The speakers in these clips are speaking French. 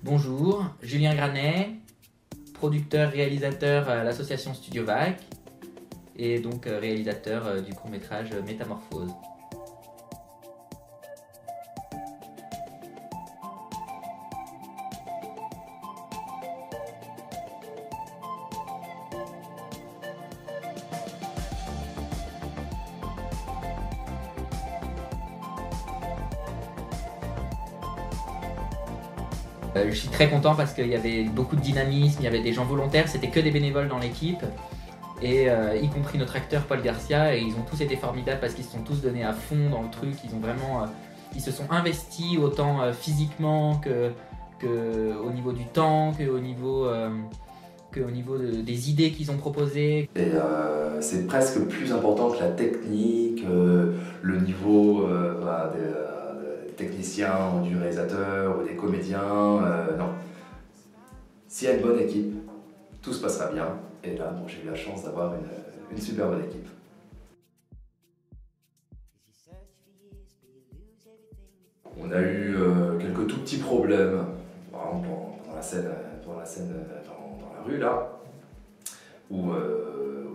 Bonjour, Julien Granet, producteur, réalisateur à l'association Studio Vac et donc réalisateur du court-métrage Métamorphose. Je suis très content parce qu'il y avait beaucoup de dynamisme, il y avait des gens volontaires, c'était que des bénévoles dans l'équipe, et y compris notre acteur Paul Garcia, et ils ont tous été formidables parce qu'ils se sont tous donnés à fond dans le truc, ils se sont investis autant physiquement que au niveau du temps, qu'au niveau des idées qu'ils ont proposées. Et c'est presque plus important que la technique, le niveau des techniciens ou du réalisateur ou des comédiens. Non. S'il y a une bonne équipe, tout se passera bien. Et là, bon, j'ai eu la chance d'avoir une super bonne équipe. On a eu quelques tout petits problèmes, par exemple pendant la scène dans la rue là, où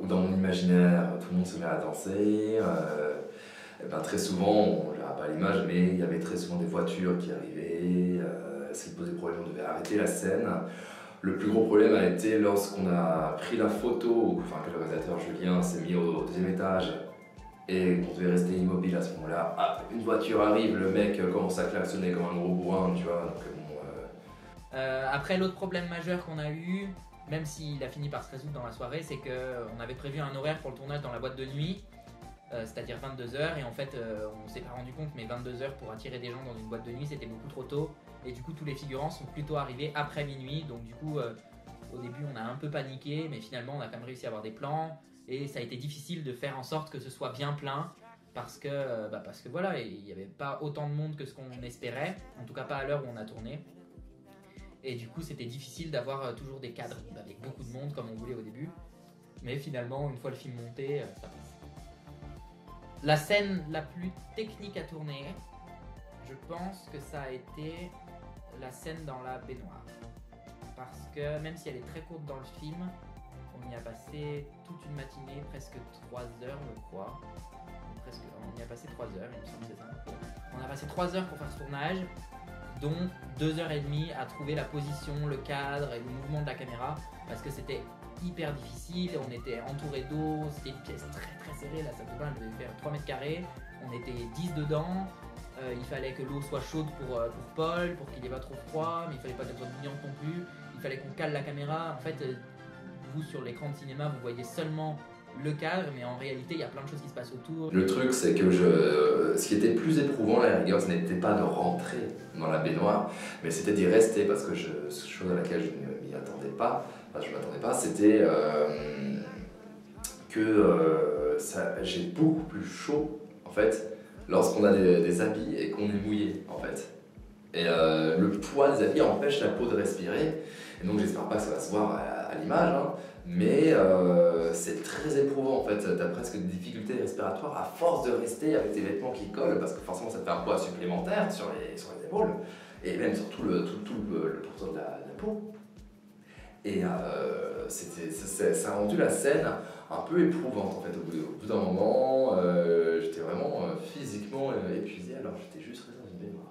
dans mon imaginaire tout le monde se met à danser. Et ben, très souvent, on ne verra pas l'image, mais il y avait très souvent des voitures qui arrivaient, ce qui posait problème, on devait arrêter la scène. Le plus gros problème a été lorsqu'on a pris la photo, enfin que le réalisateur Julien s'est mis au deuxième étage et qu'on devait rester immobile à ce moment-là. Ah, une voiture arrive, le mec commence à klaxonner comme un gros bourrin, tu vois. Donc, bon, Après, l'autre problème majeur qu'on a eu, même s'il a fini par se résoudre dans la soirée, c'est qu'on avait prévu un horaire pour le tournage dans la boîte de nuit, c'est-à-dire 22h, et en fait on s'est pas rendu compte, mais 22h pour attirer des gens dans une boîte de nuit c'était beaucoup trop tôt, et du coup tous les figurants sont plutôt arrivés après minuit, donc du coup au début on a un peu paniqué, mais finalement on a quand même réussi à avoir des plans, et ça a été difficile de faire en sorte que ce soit bien plein, parce que voilà, il n'y avait pas autant de monde que ce qu'on espérait, en tout cas pas à l'heure où on a tourné. Et du coup, c'était difficile d'avoir toujours des cadres avec beaucoup de monde comme on voulait au début. Mais finalement, une fois le film monté, ça passe. La scène la plus technique à tourner, je pense que ça a été la scène dans la baignoire. Parce que même si elle est très courte dans le film, on y a passé toute une matinée, presque 3 heures je crois. On y a passé 3 heures, il me semble, c'est ça. On a passé 3 heures pour faire ce tournage, dont 2h30 à trouver la position, le cadre et le mouvement de la caméra, parce que c'était hyper difficile, on était entouré d'eau, c'était une pièce très très serrée, la salle de bain elle devait faire 3 mètres carrés, on était 10 dedans, il fallait que l'eau soit chaude pour Paul, pour qu'il n'y ait pas trop froid, mais il fallait pas qu'elle soit bouillante non plus, il fallait qu'on cale la caméra, en fait vous sur l'écran de cinéma vous voyez seulement le cadre, mais en réalité il y a plein de choses qui se passent autour. Le truc c'est que ce qui était plus éprouvant à la rigueur, ce n'était pas de rentrer dans la baignoire, mais c'était d'y rester, parce que chose à laquelle je ne m'y attendais pas, c'était que j'ai beaucoup plus chaud en fait lorsqu'on a des habits et qu'on est mouillé en fait. Et le poids des habits empêche la peau de respirer, et donc j'espère pas que ça va se voir à l'image, hein, mais c'est très éprouvant en fait, t'as presque des difficultés respiratoires à force de rester avec tes vêtements qui collent, parce que forcément ça te fait un poids supplémentaire sur les épaules, et même sur tout le pourtour de la peau. Et ça a rendu la scène un peu éprouvante en fait, au bout d'un moment, j'étais vraiment physiquement épuisé, alors j'étais juste resté dans une baignoire.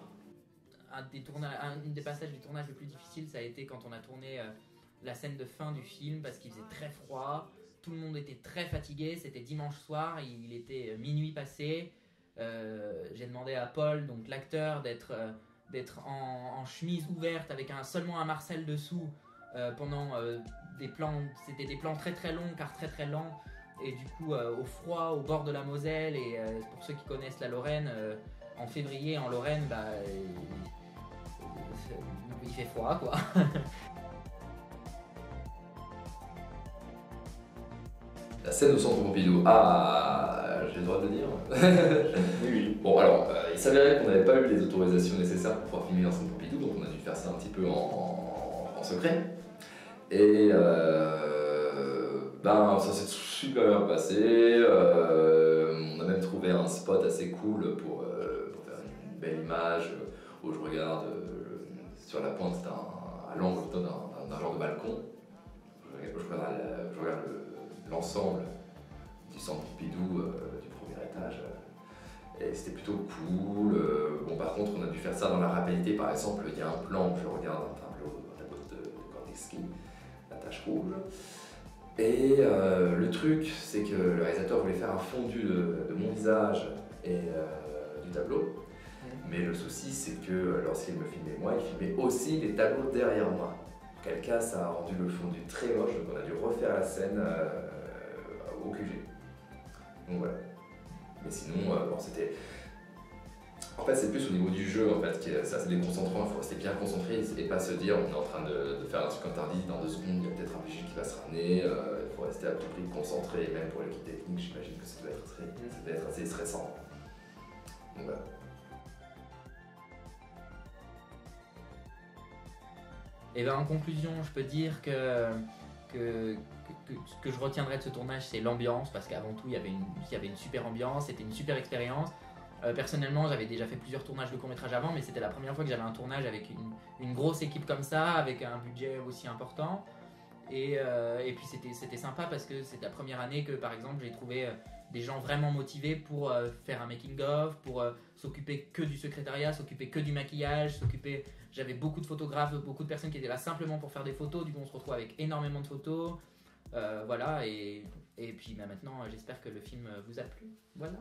Un des passages du tournage le plus difficile, ça a été quand on a tourné la scène de fin du film, parce qu'il faisait très froid, tout le monde était très fatigué, c'était dimanche soir, il était minuit passé, j'ai demandé à Paul, donc l'acteur, d'être en chemise ouverte avec seulement un Marcel dessous pendant des plans, c'était des plans très très longs car très très lents, et du coup au froid au bord de la Moselle, et pour ceux qui connaissent la Lorraine, en février en Lorraine, il fait froid quoi. La scène au centre Pompidou, j'ai le droit de le dire. Oui. Bon alors, il s'avérait qu'on n'avait pas eu les autorisations nécessaires pour pouvoir filmer dans le centre Pompidou, donc on a dû faire ça un petit peu en secret. Et ça s'est super bien passé, on a même trouvé un spot assez cool pour faire une belle image où je regarde sur la pointe à l'angle plutôt d'un genre de balcon. Je regarde l'ensemble du centre Pompidou du premier étage. Et c'était plutôt cool. Bon, par contre, on a dû faire ça dans la rapidité. Par exemple, il y a un plan où je regarde un tableau de Kandinsky, La Tache Rouge. Et le truc, c'est que le réalisateur voulait faire un fondu de mon visage et du tableau. Mais le souci, c'est que lorsqu'il me filmait moi, il filmait aussi les tableaux derrière moi. Auquel cas, ça a rendu le fondu très moche, donc on a dû refaire la scène au QG. Donc voilà. Mais sinon, bon, c'était. En fait, c'est plus au niveau du jeu, en fait, c'est assez déconcentrant. Il faut rester bien concentré et pas se dire on est en train de faire un truc interdit, dans 2 secondes, il y a peut-être un PJ qui va se ramener. Il faut rester à tout prix concentré, et même pour l'équipe technique, j'imagine que ça devait être assez stressant. Donc voilà. Et ben en conclusion, je peux dire que ce que je retiendrai de ce tournage, c'est l'ambiance, parce qu'avant tout, il y avait une super ambiance, c'était une super expérience. Personnellement, j'avais déjà fait plusieurs tournages de court-métrage avant, mais c'était la première fois que j'avais un tournage avec une grosse équipe comme ça, avec un budget aussi important. Et puis c'était sympa parce que c'était la première année que, par exemple, j'ai trouvé des gens vraiment motivés pour faire un making-of, pour s'occuper que du secrétariat, s'occuper que du maquillage, J'avais beaucoup de photographes, beaucoup de personnes qui étaient là simplement pour faire des photos, du coup on se retrouve avec énormément de photos. Voilà, et puis maintenant j'espère que le film vous a plu. Voilà.